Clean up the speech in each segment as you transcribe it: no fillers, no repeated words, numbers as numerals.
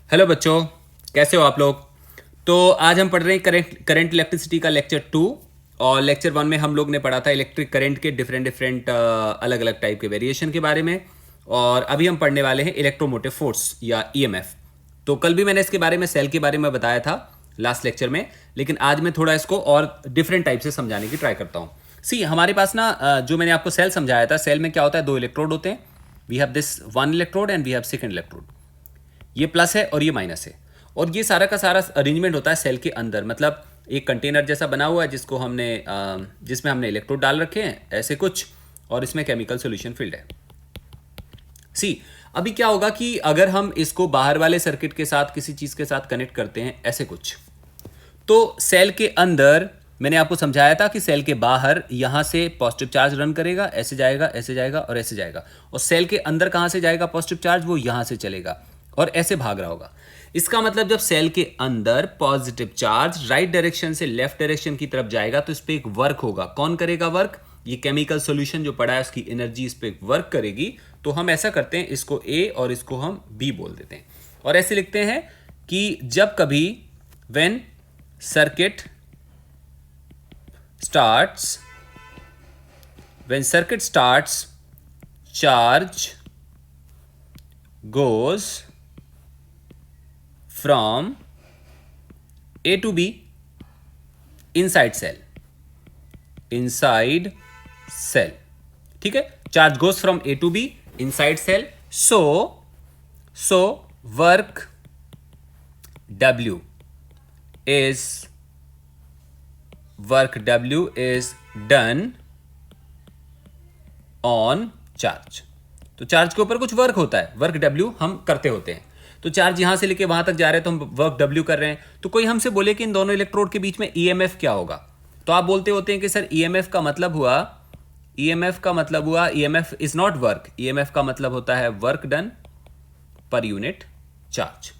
Hello बच्चों, कैसे हो आप लोग। तो आज हम पढ़ रहे हैं करंट इलेक्ट्रिसिटी का लेक्चर 2। और लेक्चर 1 में हम लोग ने पढ़ा था इलेक्ट्रिक करंट के डिफरेंट डिफरेंट अलग अलग टाइप के वेरिएशन के बारे में। और अभी हम पढ़ने वाले हैं इलेक्ट्रोमोटिव फोर्स या ईएमएफ। तो कल भी मैंने इसके बारे में सेल के बारे में बताया था लास्ट लेक्चर में, लेकिन आज मैं थोड़ा इसको और डिफरेंट टाइप से समझाने की ट्राई करता हूँ। सी हमारे पास ना जो मैंने आपको सेल समझाया था, सेल में क्या होता है, दो इलेक्ट्रोड होते हैं। We have this one electrode and we have second electrode. ये प्लस है और ये माइनस है। और ये सारा का सारा अरेंजमेंट होता है सेल के अंदर, मतलब एक कंटेनर जैसा बना हुआ है जिसको हमने जिसमें हमने इलेक्ट्रोड डाल रखे हैं ऐसे कुछ, और इसमें केमिकल सॉल्यूशन फिल्ड है। सी अभी क्या होगा कि अगर हम इसको बाहर वाले सर्किट के साथ किसी चीज के साथ कनेक्ट करते हैं ऐसे कुछ, तो सेल के अंदर मैंने आपको समझाया था कि सेल के बाहर यहां से पॉजिटिव चार्ज रन करेगा, ऐसे जाएगा, ऐसे जाएगा और ऐसे जाएगा। और सेल के अंदर कहां से जाएगा पॉजिटिव चार्ज, वो यहां से चलेगा और ऐसे भाग रहा होगा। इसका मतलब जब सेल के अंदर पॉजिटिव चार्ज राइट डायरेक्शन से लेफ्ट डायरेक्शन की तरफ जाएगा तो इस पे एक वर्क होगा। कौन करेगा वर्क? ये केमिकल सॉल्यूशन जो पड़ा है उसकी एनर्जी इस पे वर्क करेगी। तो हम ऐसा करते हैं, इसको ए और इसको हम बी बोल देते हैं और ऐसे लिखते हैं कि जब कभी when circuit starts when circuit starts, charge goes from A to B inside cell, ठीक है। Charge goes from A to B inside cell, so work W is done on charge। तो चार्ज के ऊपर कुछ वर्क होता है, work W हम करते होते हैं। तो चार्ज यहां से लेके वहां तक जा रहे हैं तो हम वर्क W कर रहे हैं। तो कोई हमसे बोले कि इन दोनों इलेक्ट्रोड के बीच में EMF क्या होगा, तो आप बोलते होते हैं कि सर EMF का मतलब हुआ EMF is not work. EMF का मतलब होता है work done per unit charge,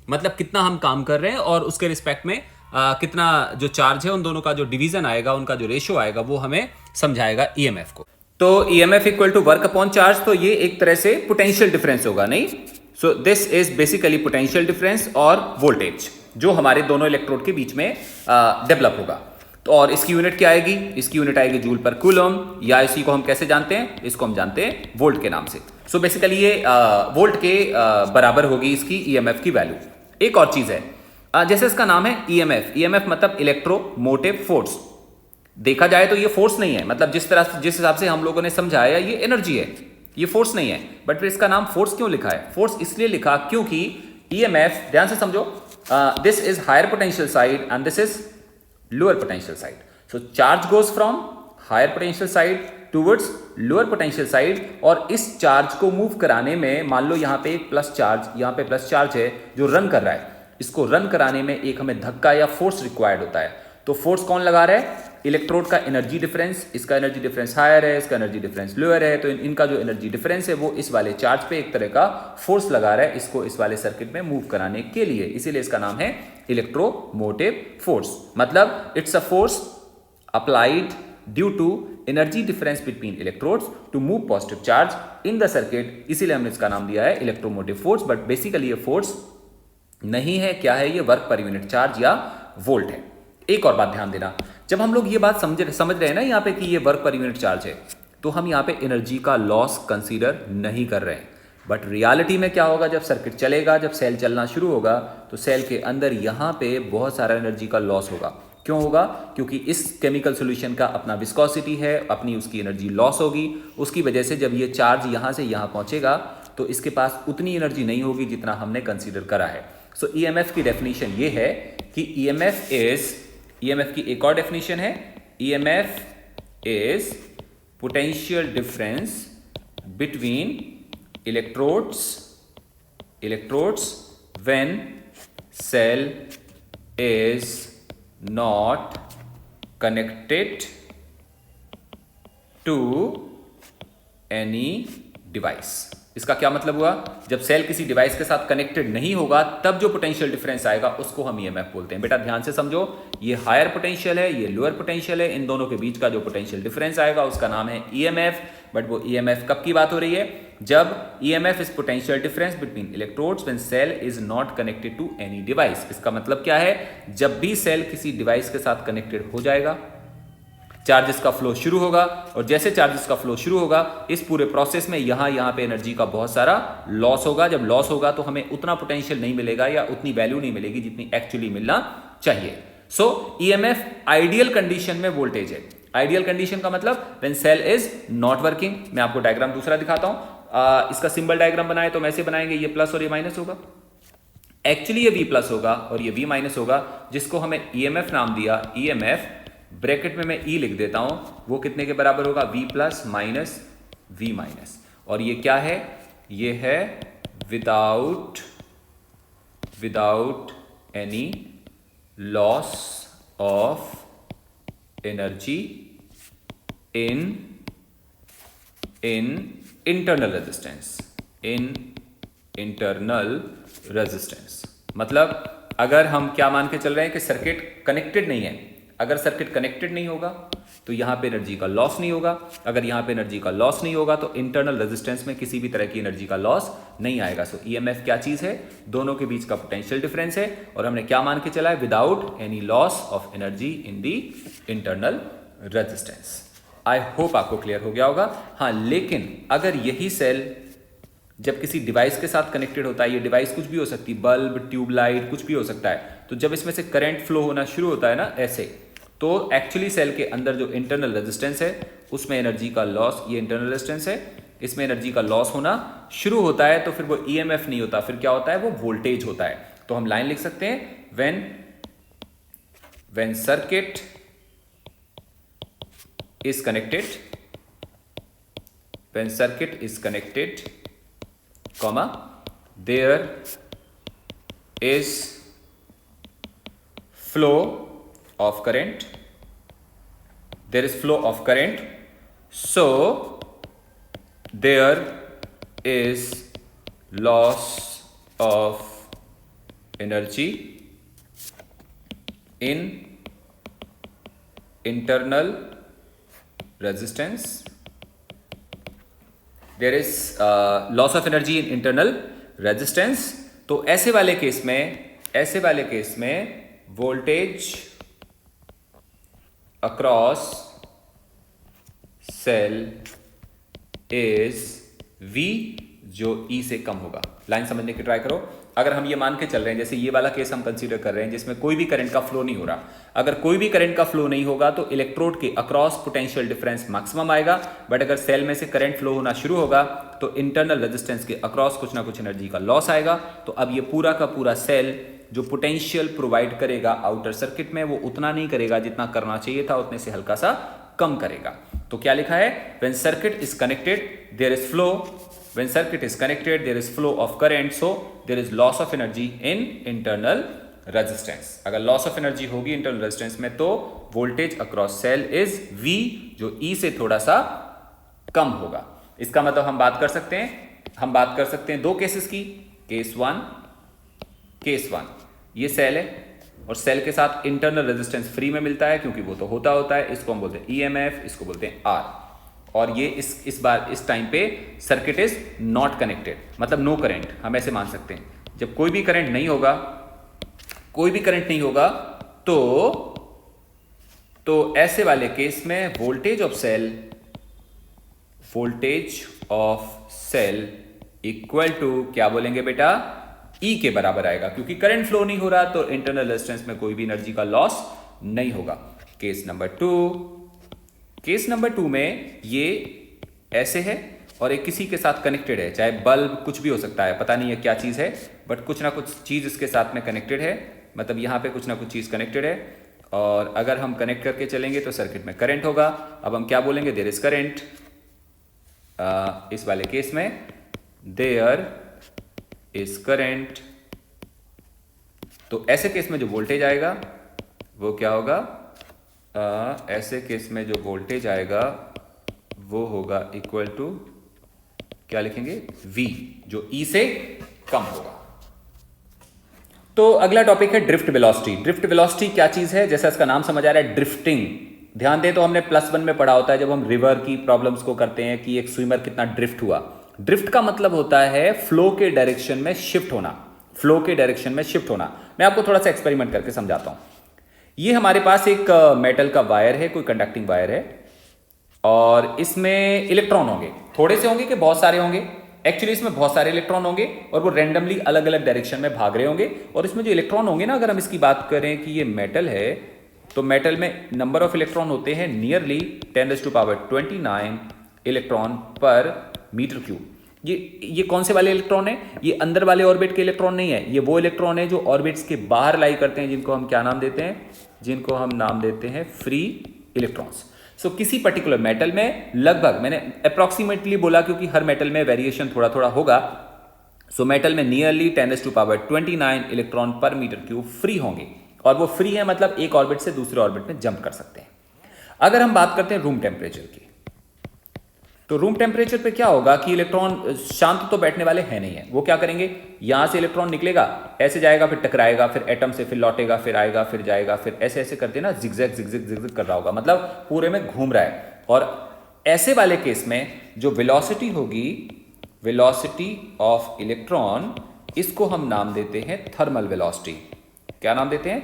मतलब कितना हम काम कर रहे हैं और उसके रिस्पेक्ट में कितना जो चार्ज है उन दोनों का जो डिवीजन आएगा, उनका जो रेशियो आएगा, वो हमें समझाएगा EMF को। तो EMF equal to work upon charge, तो ये एक तरह से पोटेंशियल डिफरेंस होगा, नहीं? So this is basically potential difference और वोल्टेज जो हमारे दोनों इलेक्ट्रोड के बीच में डेवलप होगा। तो और इसकी यूनिट क्या आएगी? इसकी यूनिट आएगी जूल पर कूलम, या इसी को हम कैसे जानते हैं? इसको हम जानते हैं वोल्ट के नाम से। सो बेसिकली ये वोल्ट के बराबर होगी इसकी EMF की वैल्यू। एक और चीज है, जैसे इसका नाम है EMF मतलब इलेक्ट्रोमोटिव फोर्स। देखा जाए तो ये फोर्स नहीं है, मतलब जिस हिसाब से हम लोगों ने समझाया ये एनर्जी है, ये फोर्स नहीं है। बट फिर इसका नाम फोर्स क्यों लिखा है? फोर्स इसलिए लिखा क्योंकि EMF, ध्यान से समझो, this is higher potential side and this is lower potential side. So charge goes from higher potential side towards lower potential side, और इस चार्ज को मूव कराने में मान लो यहाँ पे एक प्लस चार्ज, यहाँ पे प्लस चार्ज है जो रन कर रहा है, इसको रन कराने में एक हमें धक्का या फोर्स रिक्वायर्ड होता है। तो फोर्स कौन लगा रहा है? इलेक्ट्रोड का एनर्जी डिफरेंस। इसका एनर्जी डिफरेंस हायर है, इसका एनर्जी डिफरेंस लोअर है, तो इनका जो एनर्जी डिफरेंस है वो इस वाले चार्ज पे एक तरह का फोर्स लगा रहा है इसको इस वाले सर्किट में मूव कराने के लिए। इसीलिए इसका नाम है इलेक्ट्रोमोटिव फोर्स। मतलब it's a force applied due to energy difference between electrodes to move positive charge in the circuit. इसीलिए हमने इसका नाम दिया है इलेक्ट्रोमोटिव फोर्स। बट बेसिकली ये फोर्स नहीं है, क्या है? ये वर्क पर यूनिट चार्ज या वोल्ट है। एक और बात ध्यान देना, जब हम लोग ये बात समझ रहे हैं ना यहाँ पे कि ये वर्क पर यूनिट चार्ज है, तो हम यहाँ पे एनर्जी का लॉस कंसीडर नहीं कर रहे हैं। बट रियलिटी में क्या होगा? जब सर्किट चलेगा, जब सेल चलना शुरू होगा, तो सेल के अंदर यहाँ पे बहुत सारा एनर्जी का लॉस होगा। क्यों होगा? क्योंकि इस केमिकल सोल्यूशन का अपना विस्कोसिटी है, अपनी उसकी एनर्जी लॉस होगी। उसकी वजह से जब ये चार्ज यहाँ से यहाँ पहुँचेगा तो इसके पास उतनी एनर्जी नहीं होगी जितना हमने कंसीडर करा है। सो EMF की डेफिनेशन ये है कि EMF की एक और डेफिनेशन है, EMF is potential difference between electrodes when cell is not connected to any device. इसका क्या मतलब हुआ? जब सेल किसी डिवाइस के साथ कनेक्टेड नहीं होगा तब जो पोटेंशियल डिफरेंस आएगा उसको हम EMF बोलते हैं। बेटा ध्यान से समझो, ये हायर पोटेंशियल है, ये लोअर पोटेंशियल है, इन दोनों के बीच का जो पोटेंशियल डिफरेंस आएगा उसका नाम है EMF। बट वो EMF कब की बात हो रही है? जब EMF is potential difference between electrodes when cell is not connected to any device. इसका मतलब क्या है, जब भी सेल किसी डिवाइस के साथ कनेक्टेड हो जाएगा, चार्जेस का फ्लो शुरू होगा, और जैसे चार्जेस का फ्लो शुरू होगा इस पूरे प्रोसेस में यहां पे एनर्जी का बहुत सारा लॉस होगा। जब लॉस होगा तो हमें उतना पोटेंशियल नहीं मिलेगा या उतनी वैल्यू नहीं मिलेगी जितनी एक्चुअली मिलना चाहिए। सो EMF आइडियल कंडीशन में वोल्टेज है। आइडियल कंडीशन का मतलब when cell is not working. मैं आपको डायग्राम दूसरा दिखाता हूं। इसका सिंबल डायग्राम बनाए तो हम ऐसे बनाएंगे, ये प्लस और ये माइनस होगा। एक्चुअली ये V प्लस होगा और ये V माइनस होगा, जिसको हमें EMF नाम दिया। EMF ब्रैकेट में मैं E लिख देता हूं, वो कितने के बराबर होगा, V plus minus V minus. और ये क्या है, ये है without any loss of energy in internal resistance. मतलब अगर हम क्या मान के चल रहे हैं कि सर्किट कनेक्टेड नहीं है, अगर सर्किट कनेक्टेड नहीं होगा तो यहां पे एनर्जी का लॉस नहीं होगा। अगर यहां पे एनर्जी का लॉस नहीं होगा तो इंटरनल रेजिस्टेंस में किसी भी तरह की एनर्जी का लॉस नहीं आएगा। सो EMF क्या चीज है, दोनों के बीच का पोटेंशियल डिफरेंस है, और हमने क्या मान के चला है, without any loss of energy in the internal resistance. I hope आपको क्लियर हो गया होगा। हाँ, लेकिन अगर यही सेल जब किसी डिवाइस के साथ कनेक्टेड होता है, ये डिवाइस कुछ भी हो सकती है, बल्ब, ट्यूबलाइट, कुछ भी हो सकता है, तो जब इसमें से करंट फ्लो होना शुरू होता है ना ऐसे, तो एक्चुअली सेल के अंदर जो इंटरनल रेजिस्टेंस है उसमें एनर्जी का लॉस, ये इंटरनल रेजिस्टेंस है, इसमें एनर्जी का लॉस होना शुरू होता है। तो फिर वो EMF नहीं होता, फिर क्या होता है, वो वोल्टेज होता है। तो हम लाइन लिख सकते हैं, when circuit is connected, comma, there is flow of current, so there is loss of energy in internal resistance, there is loss of energy in internal resistance. तो ऐसे वाले केस में voltage across cell is V, जो E से कम होगा। Line समझने की try करो। अगर हम ये मान के चल रहे हैं, जैसे ये वाला केस हम कंसीडर कर रहे हैं जिसमें कोई भी करंट का फ्लो नहीं हो रहा, अगर कोई भी करंट का फ्लो नहीं होगा तो इलेक्ट्रोड के अक्रॉस पोटेंशियल डिफरेंस मैक्सिमम आएगा। बट अगर सेल में से करंट फ्लो होना शुरू होगा तो इंटरनल रेजिस्टेंस के अक्रॉस कुछ ना कुछ एनर्जी का लॉस आएगा। तो अब ये पूरा का पूरा सेल जो पोटेंशियल प्रोवाइड करेगा आउटर सर्किट में, वो उतना नहीं करेगा जितना करना चाहिए था, उतने से हल्का सा कम करेगा। तो क्या लिखा है, when circuit is connected there is flow, when circuit is connected there is flow of current, so there is loss of energy in internal resistance। अगर loss of energy होगी internal resistance में तो voltage across cell is V, जो E से थोड़ा सा कम होगा। इसका मतलब हम बात कर सकते हैं दो केसेस की। केस वन, ये सेल है और सेल के साथ इंटरनल रेजिस्टेंस फ्री में मिलता है, क्योंकि वो तो होता है। इसको हम बोलते हैं EMF, इसको बोलते हैं R। और ये इस टाइम पे सर्किट इज नॉट कनेक्टेड, मतलब नो करंट, हम ऐसे मान सकते हैं। जब कोई भी करंट नहीं होगा तो ऐसे वाले केस में voltage of cell equal to क्या बोलेंगे बेटा, E के बराबर आएगा, क्योंकि करंट फ्लो नहीं हो रहा तो इंटरनल रेजिस्टेंस में कोई भी एनर्जी का लॉस नहीं होगा। केस नंबर टू में ये ऐसे है और एक किसी के साथ कनेक्टेड है, चाहे बल्ब, कुछ भी हो सकता है, पता नहीं है क्या चीज है, बट कुछ ना कुछ चीज इसके साथ में कनेक्टेड है, मतलब यहां पे कुछ ना कुछ चीज कनेक्टेड है। और अगर हम कनेक्ट करके चलेंगे तो सर्किट में करंट होगा। अब हम क्या बोलेंगे, देयर इज करंट। इस वाले केस में देयर इज करंट, तो ऐसे केस में जो वोल्टेज आएगा वो क्या होगा, ऐसे केस में जो वोल्टेज आएगा वो होगा इक्वल टू क्या लिखेंगे, V, जो E से कम होगा। तो अगला टॉपिक है ड्रिफ्ट वेलोसिटी। ड्रिफ्ट वेलोसिटी क्या चीज है, जैसा इसका नाम समझ आ रहा है, ड्रिफ्टिंग। ध्यान दें तो हमने +1 में पढ़ा होता है जब हम रिवर की प्रॉब्लम्स को करते हैं कि एक स्विमर कितना ड्रिफ्ट हुआ, ड्रिफ्ट का मतलब होता है फ्लो के डायरेक्शन में शिफ्ट होना, फ्लो के डायरेक्शन में शिफ्ट होना। मैं आपको थोड़ा सा एक्सपेरिमेंट करके समझाता हूं। ये हमारे पास एक मेटल का वायर है, कोई कंडक्टिंग वायर है, और इसमें इलेक्ट्रॉन होंगे, थोड़े से होंगे कि बहुत सारे होंगे? एक्चुअली इसमें बहुत सारे इलेक्ट्रॉन होंगे और वो रेंडमली अलग अलग डायरेक्शन में भाग रहे होंगे। और इसमें जो इलेक्ट्रॉन होंगे ना, अगर हम इसकी बात करें कि ये मेटल है, तो मेटल में नंबर ऑफ इलेक्ट्रॉन होते हैं nearly 10⁻29 electron per metre cube. ये कौन से वाले इलेक्ट्रॉन है? ये अंदर वाले ऑर्बिट के इलेक्ट्रॉन नहीं है, ये वो इलेक्ट्रॉन है जो ऑर्बिट्स के बाहर लाई करते हैं, जिनको हम क्या नाम देते हैं? जिनको हम नाम देते हैं फ्री इलेक्ट्रॉन्स। सो किसी पर्टिकुलर मेटल में लगभग, मैंने अप्रॉक्सीमेटली बोला क्योंकि हर मेटल में वेरिएशन थोड़ा थोड़ा होगा। सो मेटल में nearly 10⁻29 electron per metre cube free होंगे, और वो फ्री है मतलब एक ऑर्बिट से दूसरे ऑर्बिट में जंप कर सकते हैं। अगर हम बात करते हैं रूम टेम्परेचर की, तो रूम टेम्परेचर पे क्या होगा कि इलेक्ट्रॉन शांत तो बैठने वाले हैं नहीं है। वो क्या करेंगे, यहां से इलेक्ट्रॉन निकलेगा, ऐसे जाएगा, फिर टकराएगा, फिर एटम से, फिर लौटेगा, फिर आएगा, फिर जाएगा, फिर ऐसे ऐसे करते ना जिगजैग जिगजैग जिगजैग कर रहा होगा, मतलब पूरे में घूम रहा है। और ऐसे वाले केस में जो वेलोसिटी होगी, वेलोसिटी ऑफ इलेक्ट्रॉन, इसको हम नाम देते हैं थर्मल वेलोसिटी। क्या नाम देते हैं?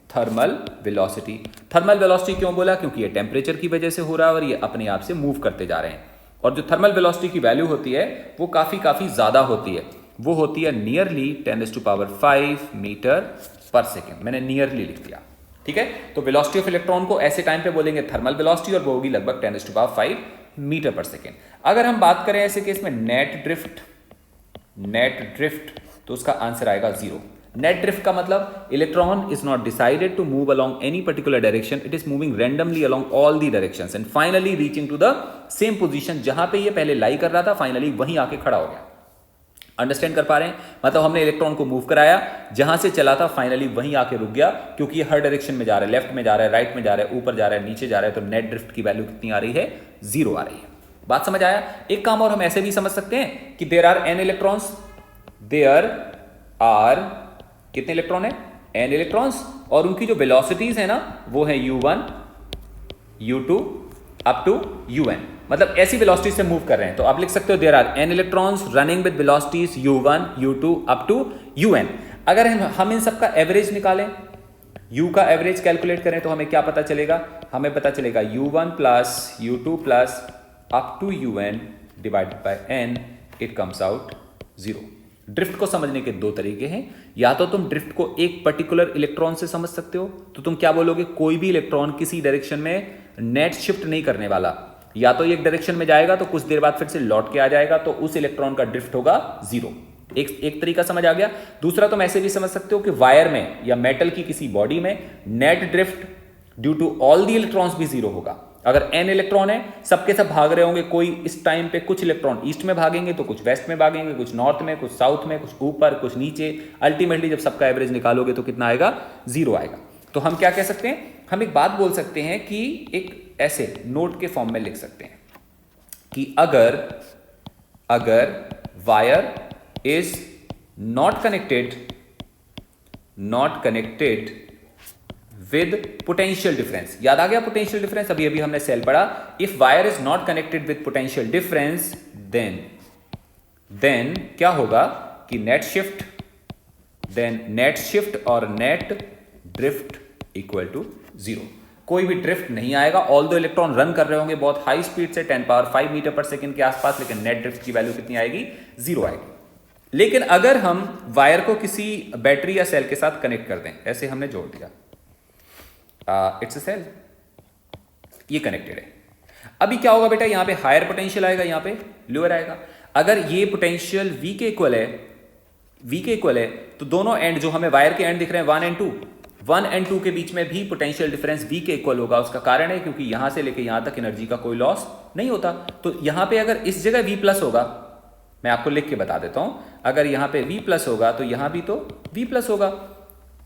Thermal velocity. थर्मल वेलोसिटी क्यों बोला? क्योंकि ये टेम्परेचर की वजह से हो रहा है और ये अपने आप से मूव करते जा रहे हैं। और जो थर्मल वेलोसिटी की वैल्यू होती है वो काफी ज्यादा होती है, वो होती है नियरली 10⁵ मीटर पर सेकेंड। मैंने नियरली लिख दिया, ठीक है। तो वेलोसिटी ऑफ इलेक्ट्रॉन को ऐसे टाइम पे बोलेंगे थर्मल वेलोसिटी, और वो होगी लगभग 10⁵ मीटर पर सेकेंड। अगर हम बात करें ऐसे केस में नेट ड्रिफ्ट, तो उसका आंसर आएगा 0। नेट ड्रिफ्ट का मतलब electron is not decided to move along any particular direction, it is moving randomly along all the directions and finally reaching to the same position जहां पे ये पहले लाई कर रहा था, फाइनली वहीं आके खड़ा हो गया। अंडरस्टैंड कर पा रहे हैं? मतलब हमने इलेक्ट्रॉन को मूव कराया, जहां से चला था फाइनली वहीं आके रुक गया, क्योंकि ये हर डायरेक्शन में जा रहा है, लेफ्ट में जा रहा है, राइट में जा रहा है, ऊपर जा रहा है, नीचे जा रहा है। तो नेट ड्रिफ्ट की वैल्यू कितनी आ रही है? 0 आ रही है। बात समझ आया? एक काम और हम ऐसे भी समझ सकते हैं कि there are n electrons, there are कितने इलेक्ट्रॉन है? n इलेक्ट्रॉन्स, और उनकी जो वेलोसिटीज है ना वो है u1 u2 up to un, मतलब ऐसी वेलोसिटी से मूव कर रहे हैं। तो आप लिख सकते हो there are n electrons running with velocities u1 u2 up to un। अगर हम इन सब का एवरेज निकालें, u का एवरेज कैलकुलेट करें, तो हमें क्या पता चलेगा? हमें पता चलेगा u1 plus u2 plus up to un divided by n, it comes out 0। Drift को समझने के दो तरीके हैं। या तो तुम ड्रिफ्ट को एक पर्टिकुलर इलेक्ट्रॉन से समझ सकते हो, तो तुम क्या बोलोगे? कोई भी इलेक्ट्रॉन किसी डायरेक्शन में नेट शिफ्ट नहीं करने वाला, या तो एक डायरेक्शन में जाएगा तो कुछ देर बाद फिर से लौट के आ जाएगा, तो उस इलेक्ट्रॉन का ड्रिफ्ट होगा 0। एक तरीका समझ आ गया। दूसरा तुम ऐसे भी समझ सकते हो कि वायर में या मेटल की किसी बॉडी में net drift due to all the electrons भी 0 होगा। अगर n इलेक्ट्रॉन है, सबके सब भाग रहे होंगे, कोई इस टाइम पे कुछ इलेक्ट्रॉन ईस्ट में भागेंगे, तो कुछ वेस्ट में भागेंगे, कुछ नॉर्थ में, कुछ साउथ में, कुछ ऊपर, कुछ नीचे। अल्टीमेटली जब सबका एवरेज निकालोगे तो कितना आएगा? 0 आएगा। तो हम क्या कह सकते हैं? हम एक बात बोल सकते हैं कि एक ऐसे नोट के फॉर्म में लिख सकते हैं कि अगर wire is not connected with potential difference. याद आ गया पोटेंशियल डिफरेंस? अभी हमने सेल पढ़ा। If wire is not connected with potential difference, then क्या होगा कि नेट शिफ्ट और नेट ड्रिफ्ट इक्वल टू 0। कोई भी ड्रिफ्ट नहीं आएगा, ऑल दो इलेक्ट्रॉन रन कर रहे होंगे बहुत हाई स्पीड से 10⁵ मीटर पर सेकेंड के आसपास, लेकिन नेट ड्रिफ्ट की वैल्यू कितनी आएगी? 0 आएगी। लेकिन अगर हम वायर को किसी बैटरी या सेल के साथ कनेक्ट कर दें, ऐसे हमने जोड़ दिया, इट्स अ सेल, ये कनेक्टेड है। अभी क्या होगा बेटा? यहां पे हायर पोटेंशियल आएगा, यहां पे लोअर आएगा। अगर ये पोटेंशियल V के इक्वल है, तो दोनों एंड जो हमें वायर के एंड दिख रहे हैं 1 and 2 के बीच में भी पोटेंशियल डिफरेंस V के इक्वल होगा। उसका कारण है क्योंकि यहां से लेके यहां तक एनर्जी का कोई लॉस नहीं होता। तो यहां पे अगर इस जगह V प्लस होगा, मैं आपको लिख के बता देता हूं, अगर यहां पे V प्लस होगा तो यहां भी तो V प्लस होगा,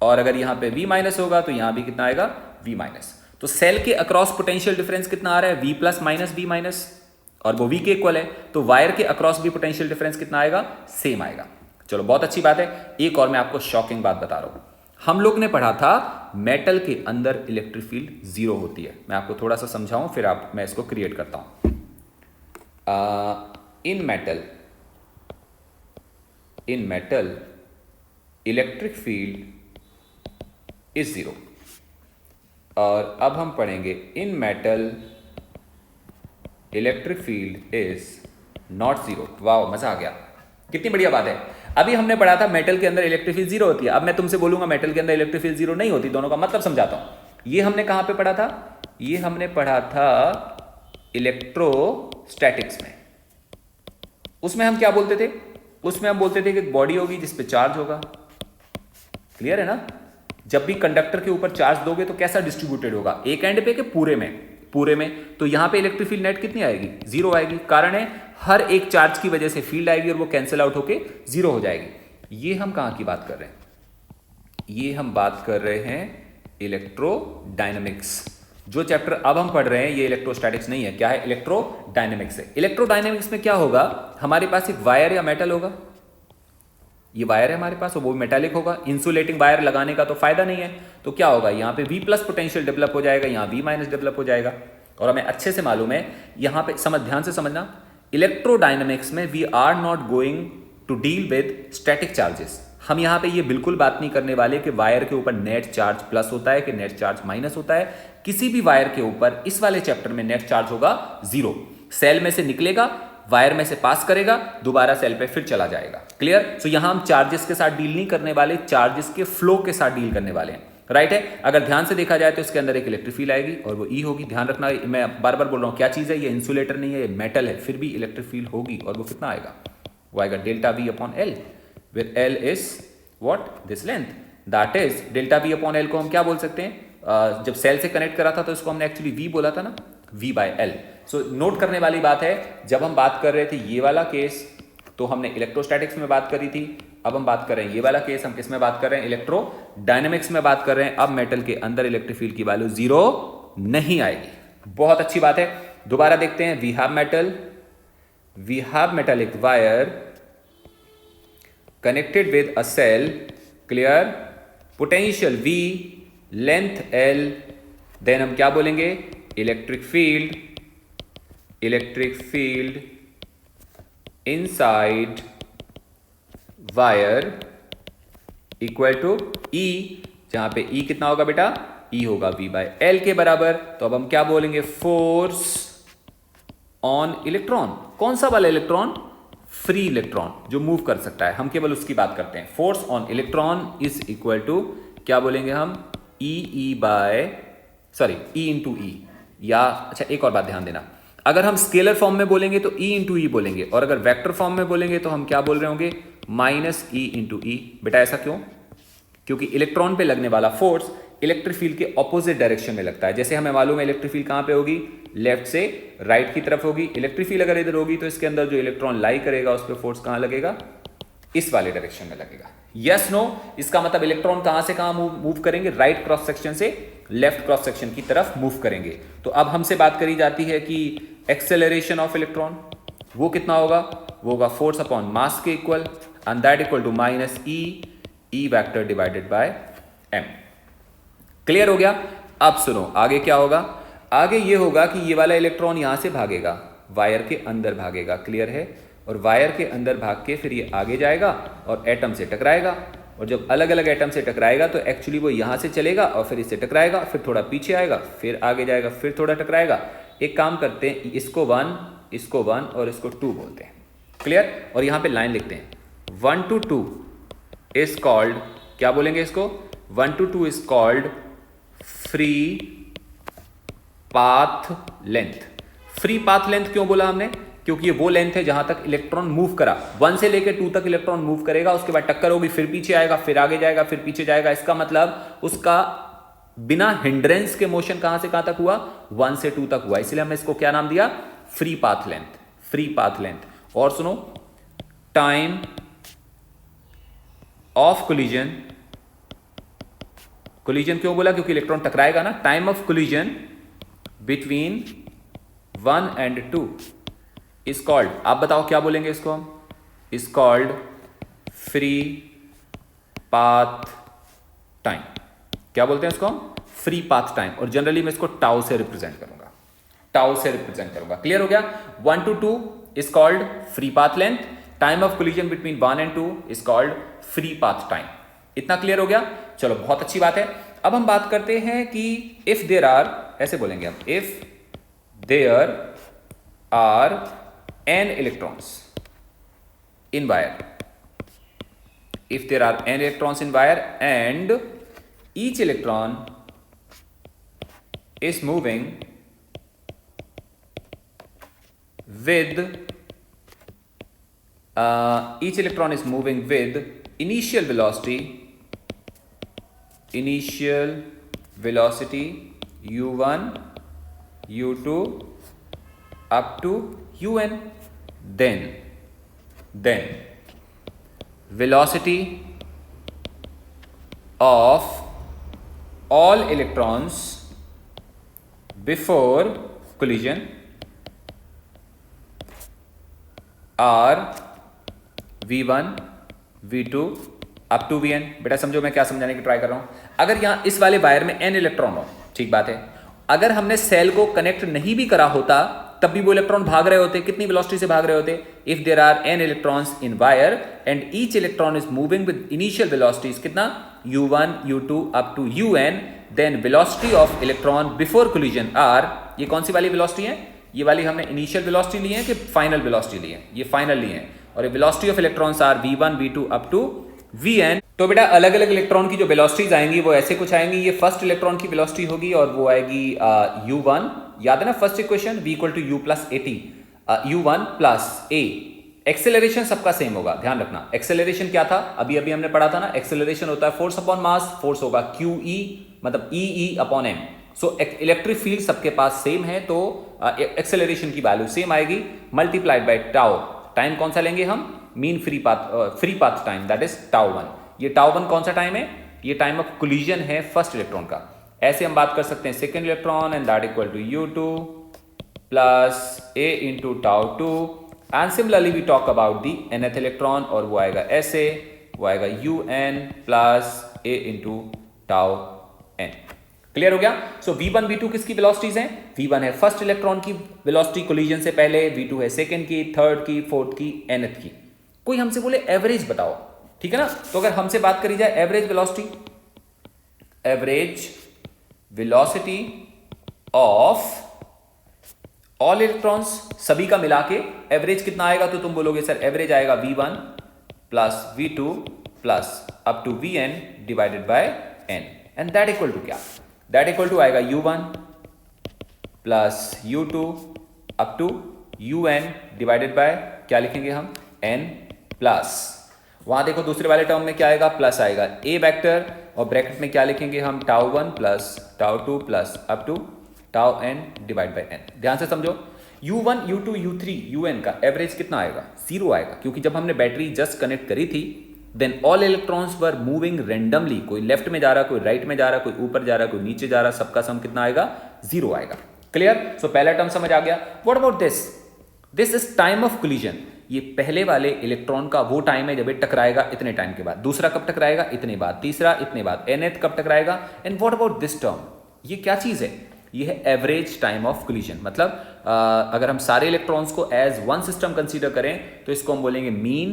और अगर यहां पे V माइनस होगा तो यहां भी कितना आएगा? V minus. तो सेल के अक्रॉस पोटेंशियल डिफरेंस कितना आ रहा है? V plus minus V minus, और वो V के इक्वल है। तो वायर के अक्रॉस भी पोटेंशियल डिफरेंस कितना आएगा? सेम आएगा। चलो बहुत अच्छी बात है। एक और मैं आपको शॉकिंग बात बता रहा हूं। हम लोग ने पढ़ा था मेटल के अंदर इलेक्ट्रिक फील्ड 0 होती है। मैं आपको थोड़ा सा समझाऊं, फिर मैं इसको क्रिएट करता हूं। इन metal in metal electric field is zero. और अब हम पढ़ेंगे इन metal electric field is not zero. वाह, मजा आ गया, कितनी बढ़िया बात है। अभी हमने पढ़ा था मेटल के अंदर इलेक्ट्रिक फील्ड जीरो होती है, अब मैं तुमसे बोलूंगा मेटल के अंदर इलेक्ट्रिक फील्ड जीरो नहीं होती। दोनों का मतलब समझाता हूं। ये हमने कहां पे पढ़ा था? ये हमने पढ़ा था इलेक्ट्रोस्टैटिक्स में। उसमें हम क्या बोलते थे? उसमें हम बोलते थे कि बॉडी होगी जिस पे चार्ज होगा। क्लियर है ना? जब भी कंडक्टर के ऊपर चार्ज दोगे तो कैसा डिस्ट्रीब्यूटेड होगा, एक एंड पे कि पूरे में? पूरे में। तो यहां पे इलेक्ट्रिक फील्ड नेट कितनी आएगी? जीरो आएगी। कारण है हर एक चार्ज की वजह से फील्ड आएगी और वो कैंसिल आउट होके जीरो हो जाएगी। ये हम कहां की बात कर रहे हैं? ये हम बात कर रहे हैं इलेक्ट्रोडायनेमिक्स। जो चैप्टर अब हम पढ़ रहे हैं ये इलेक्ट्रोस्टैटिक्स नहीं है। क्या है? इलेक्ट्रोडायनेमिक्स है। इलेक्ट्रोडायनेमिक्स में क्या होगा? हमारे पास एक वायर या मेटल होगा। ये वायर है हमारे पास और वो मेटालिक होगा। इंसुलेटिंग वायर लगाने का तो फायदा नहीं है। तो क्या होगा? यहाँ पे V प्लस पोटेंशियल डेवलप हो जाएगा, यहाँ V माइनस डेवलप हो जाएगा। और हमें अच्छे से मालूम है, यहाँ पे ध्यान से समझना, इलेक्ट्रोडायनेमिक्स में we are not going to deal with static charges. हम यहाँ पे ये बिल्कुल बात नहीं करने वाले कि वायर के ऊपर नेट चार्ज प्लस होता है कि नेट चार्ज माइनस होता है। किसी भी वायर के ऊपर इस वाले चैप्टर में नेट चार्ज होगा जीरो। सेल में से निकलेगा, वायर में से पास करेगा, दोबारा सेल पे फिर चला जाएगा। क्लियर? सो यहां हम चार्जेस के साथ डील नहीं करने वाले, चार्जेस के फ्लो के साथ डील करने वाले हैं। राइट है? अगर ध्यान से देखा जाए तो इसके अंदर एक इलेक्ट्रिक फील्ड आएगी और वो ई होगी। ध्यान रखना, मैं बार बार बोल रहा हूं क्या चीज है ये? इंसुलेटर नहीं है, ये मेटल है, फिर भी इलेक्ट्रिक फील्ड होगी। और वो कितना आएगा? वो आएगा delta V upon L, where L is what? This length. That is delta V upon L को हम क्या बोल सकते हैं? जब सेल से कनेक्ट करा था तो इसको हमने एक्चुअली V बोला था ना, V by L. So note करने वाली बात है, जब हम बात कर रहे थे ये वाला केस तो हमने इलेक्ट्रोस्टैटिक्स में बात करी थी। अब हम बात कर रहे हैं ये वाला केस, हम किस में बात कर रहे हैं? इलेक्ट्रोडायनेमिक्स में बात कर रहे हैं। अब मेटल के अंदर इलेक्ट्रिक फील्ड की वैल्यू जीरो नहीं आएगी। बहुत अच्छी बात है। दोबारा देखते हैं। We have metallic wire connected with a cell, clear, potential V, length L, then हम क्या बोलेंगे? Electric field inside wire equal to E, जहां पे E कितना होगा बेटा? E होगा V बाय L के बराबर। तो अब हम क्या बोलेंगे? Force on electron. कौन सा वाला इलेक्ट्रॉन? फ्री इलेक्ट्रॉन जो मूव कर सकता है, हम केवल उसकी बात करते हैं। Force on electron is equal to क्या बोलेंगे हम? E into e. या अच्छा, एक और बात ध्यान देना, अगर हम स्केलर फॉर्म में बोलेंगे तो E इंटू ई बोलेंगे, और अगर वेक्टर फॉर्म में बोलेंगे तो हम क्या बोल रहे होंगे? माइनस E इंटू ई। बेटा ऐसा क्यों? क्योंकि इलेक्ट्रॉन पे लगने वाला फोर्स इलेक्ट्रिक फील्ड के ऑपोजिट डायरेक्शन में लगता है। जैसे हमें मालूम है इलेक्ट्रिक फील्ड कहां पे होगी? लेफ्ट से राइट की तरफ होगी। इलेक्ट्रिक फील्ड अगर इधर होगी तो इसके अंदर जो इलेक्ट्रॉन लाई करेगा उस पर फोर्स कहां लगेगा? इस वाले डायरेक्शन में लगेगा। Yes no? इसका मतलब इलेक्ट्रॉन कहां से कहां मूव करेंगे? राइट क्रॉस सेक्शन से लेफ्ट क्रॉस सेक्शन की तरफ मूव करेंगे। तो अब हमसे बात करी जाती है कि एक्सेलरेशन ऑफ इलेक्ट्रॉन वो कितना होगा? वो होगा फोर्स अपॉन मास के equal, and that equal to minus e vector divided by m. Clear हो गया? अब सुनो आगे क्या होगा। आगे ये होगा कि ये वाला इलेक्ट्रॉन यहां से भागेगा, वायर के अंदर भागेगा। क्लियर है? और वायर के अंदर भाग के फिर ये आगे जाएगा और एटम से टकराएगा। और जब अलग अलग एटम से टकराएगा तो एक्चुअली वो यहां से चलेगा और फिर इससे टकराएगा, फिर थोड़ा पीछे आएगा, फिर आगे जाएगा, फिर थोड़ा टकराएगा। एक काम करते हैं, इसको 1, इसको 1 और इसको 2 बोलते हैं। क्लियर? और यहां पे लाइन लिखते हैं 1 to 2 इज कॉल्ड, क्या बोलेंगे इसको? 1 to 2 is called free path length. Free path length क्यों बोला हमने? क्योंकि ये वो लेंथ है जहां तक इलेक्ट्रॉन मूव करा। 1 से लेकर 2 तक इलेक्ट्रॉन मूव करेगा, उसके बाद टक्कर होगी, फिर पीछे आएगा, फिर आगे जाएगा, फिर पीछे जाएगा। इसका मतलब उसका बिना हिंड्रेंस के मोशन कहां से कहां तक हुआ? 1 से 2 तक हुआ। इसलिए हमने इसको क्या नाम दिया? Free path length. Free path length. और सुनो, टाइम ऑफ कोलिजन, कोलिजन क्यों बोला? क्योंकि इलेक्ट्रॉन टकराएगा ना। Time of collision between 1 and 2 is called, आप बताओ क्या बोलेंगे इसको हम? Is called free path time. क्या बोलते हैं इसको हम? Free path time. और जनरली मैं इसको टाउ से रिप्रेजेंट करूंगा, टाउ से रिप्रेजेंट करूंगा। क्लियर हो गया? 1 to 2 is called free path length, time of collision between 1 and 2 is called free path time. इतना क्लियर हो गया? चलो बहुत अच्छी बात है। अब हम बात करते हैं कि इफ देयर आर, ऐसे बोलेंगे हम, if there are n electrons in wire, if there are n electrons in wire and each electron is moving with each electron is moving with initial velocity u1 u2 up to un, then velocity of all electrons before collision are v1 v2 up to vn। बेटा समझो मैं क्या समझाने की try कर रहा हूं। अगर यहां इस वाले वायर में n इलेक्ट्रॉन हो, ठीक बात है, अगर हमने सेल को कनेक्ट नहीं भी करा होता तब भी वो इलेक्ट्रॉन भाग रहे होते। कितनी वेलोसिटी से भाग रहे होते? If there are n electrons in wire and each electron is moving with initial velocities, कितना? u1 u2 up to un, then velocity of electron before collision are, ये कौन सी वाली वेलोसिटी है? ये वाली हमने इनिशियल वेलोसिटी ली है कि फाइनल वेलोसिटी ली है? ये फाइनल ली है। और ये velocity of electrons are v1 v2 up to vn। तो बेटा अलग अलग इलेक्ट्रॉन की जो वेलोसिटीज आएंगी वो ऐसे कुछ आएंगी। ये फर्स्ट इलेक्ट्रॉन की वेलोसिटी होगी और वो आएगी u1, याद है ना first equation, v equal to u plus at, u1 plus a। Acceleration सबका सेम होगा, ध्यान रखना। एक्सेलरेशन क्या था? अभी अभी हमने पढ़ा था ना, एक्सेलरेशन होता है फोर्स अपॉन मास, फोर्स होगा QE मतलब E upon m। So electric field सबके पास सेम है, तो एक्सेलरेशन की वैल्यू सेम आएगी, मल्टीप्लाइड बाय टाउ। टाइम कौन सा लेंगे हम? Mean free path time, that is tau 1। ये टाउ 1 कौन सा टाइम है? ये टाइम ऑफ कोलिजन है फर्स्ट इलेक्ट्रॉन का। ऐसे हम बात कर सकते हैं second electron and that equal to u2 plus a into tau 2, and similarly we talk about the nth electron, और वो आएगा ऐसे, वो आएगा un plus a into tau n। Clear हो गया? सो v1 v2 किसकी वेलोसिटीज हैं? v1 है फर्स्ट इलेक्ट्रॉन की वेलोसिटी कोलिजन से पहले, v2 है सेकंड की, थर्ड की, फोर्थ की, nth की। कोई हमसे बोले एवरेज बताओ, ठीक है ना? तो अगर हमसे बात करी जाए average velocity of all electrons, सभी का मिला के एवरेज कितना आएगा? तो तुम बोलोगे सर एवरेज आएगा v1 plus v2 plus up to vn divided by n, and that equal to क्या? दैट इक्वल टू आएगा u1 plus u2 up to un divided by क्या लिखेंगे हम? n प्लस, वहां देखो दूसरे वाले टर्म में क्या आएगा? प्लस आएगा a वेक्टर, और ब्रैकेट में क्या लिखेंगे हम? Tau 1 plus tau 2 plus up to tau n divide by n। ध्यान से समझो, u1 u2 u3 un का एवरेज कितना आएगा? 0 आएगा, क्योंकि जब हमने बैटरी जस्ट कनेक्ट करी थी then all electrons were moving randomly, कोई लेफ्ट में जा रहा, कोई राइट में जा रहा, कोई ऊपर जा रहा, कोई नीचे जा रहा, सबका सम कितना आएगा? 0 आएगा। क्लियर? सो पहला टर्म समझ आ गया। What about this is time of collision. ये पहले वाले इलेक्ट्रॉन का वो टाइम है जब ये टकराएगा इतने टाइम के बाद, दूसरा कब टकराएगा? इतने बाद, तीसरा इतने बाद, nth कब टकराएगा? And what about this term, ये क्या चीज है? ये है एवरेज टाइम ऑफ कोलिजन। मतलब अगर हम सारे इलेक्ट्रॉन्स को एज वन सिस्टम कंसीडर करें तो इसको हम बोलेंगे मीन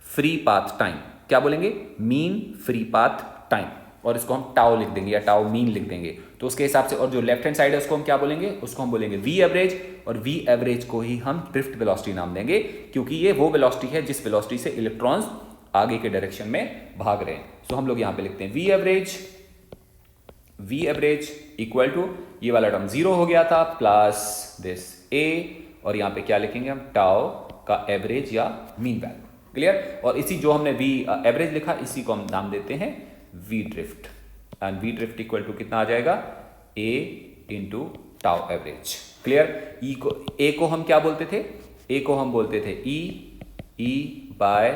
फ्री पाथ टाइम। क्या बोलेंगे? मीन फ्री पाथ टाइम, और इसको हम टाउ लिख देंगे या टाउ मीन लिख देंगे। तो उसके हिसाब से, और जो लेफ्ट हैंड साइड है उसको हम क्या बोलेंगे? उसको हम बोलेंगे वी एवरेज, और वी एवरेज को ही हम ड्रिफ्ट वेलोसिटी नाम देंगे, क्योंकि ये वो वेलोसिटी है जिस वेलोसिटी से इलेक्ट्रॉन्स आगे के डायरेक्शन में भाग रहे हैं। तो हम लोग यहां पे लिखते हैं वी एवरेज इक्वल टू, ये वाला टर्म 0 हो गया था, प्लस दिस a, और यहां पे क्या लिखेंगे हम? टाउ का एवरेज या मीन वैल्यू। क्लियर? और इसी जो हमने वी एवरेज लिखा, इसी को हम नाम देते हैं v drift, and v drift equal to कितना आ जाएगा? a into tau average. Clear? A को हम क्या बोलते थे? ए को हम बोलते थे ई बाय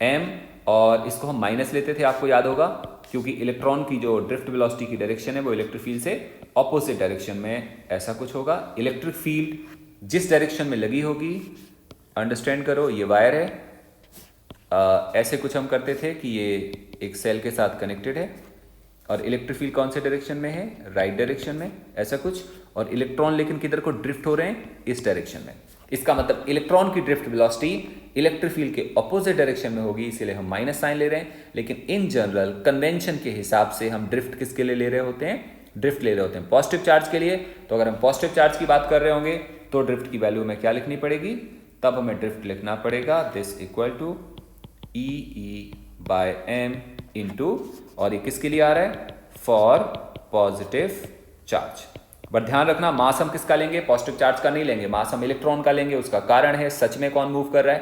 एम, और इसको हम माइनस लेते थे, आपको याद होगा, क्योंकि इलेक्ट्रॉन की जो ड्रिफ्ट वेलोसिटी की डायरेक्शन है वो इलेक्ट्रिक फील्ड से ऑपोजिट डायरेक्शन में ऐसा कुछ होगा। इलेक्ट्रिक फील्ड जिस डायरेक्शन में लगी होगी, अंडरस्टैंड करो, ये वायर है, ऐसे कुछ हम करते थे कि ये एक सेल के साथ कनेक्टेड है, और इलेक्ट्रिक फील्ड कौन से डायरेक्शन में है? राइट डायरेक्शन में, ऐसा कुछ। और इलेक्ट्रॉन लेकिन किधर को ड्रिफ्ट हो रहे हैं? इस डायरेक्शन में। इसका मतलब इलेक्ट्रॉन की ड्रिफ्ट वेलोसिटी इलेक्ट्रिक फील्ड के ऑपोजिट डायरेक्शन में होगी, इसीलिए हम माइनस साइन ले रहे हैं। लेकिन इन जनरल कन्वेंशन के हिसाब से हम ड्रिफ्ट किसके लिए ले रहे होते हैं? ड्रिफ्ट ले रहे होते हैं पॉजिटिव चार्ज के लिए। तो अगर हम पॉजिटिव चार्ज की बात कर रहे होंगे तो ड्रिफ्ट की वैल्यू में क्या लिखनी पड़ेगी? तब हमें ड्रिफ्ट लिखना पड़ेगा this equal to E/m into, और ये किसके लिए आ रहा है? For positive charge. बट ध्यान रखना मास हम किसका लेंगे? पॉजिटिव चार्ज का नहीं लेंगे, मास हम इलेक्ट्रॉन का लेंगे। उसका कारण है सच में कौन मूव कर रहा है?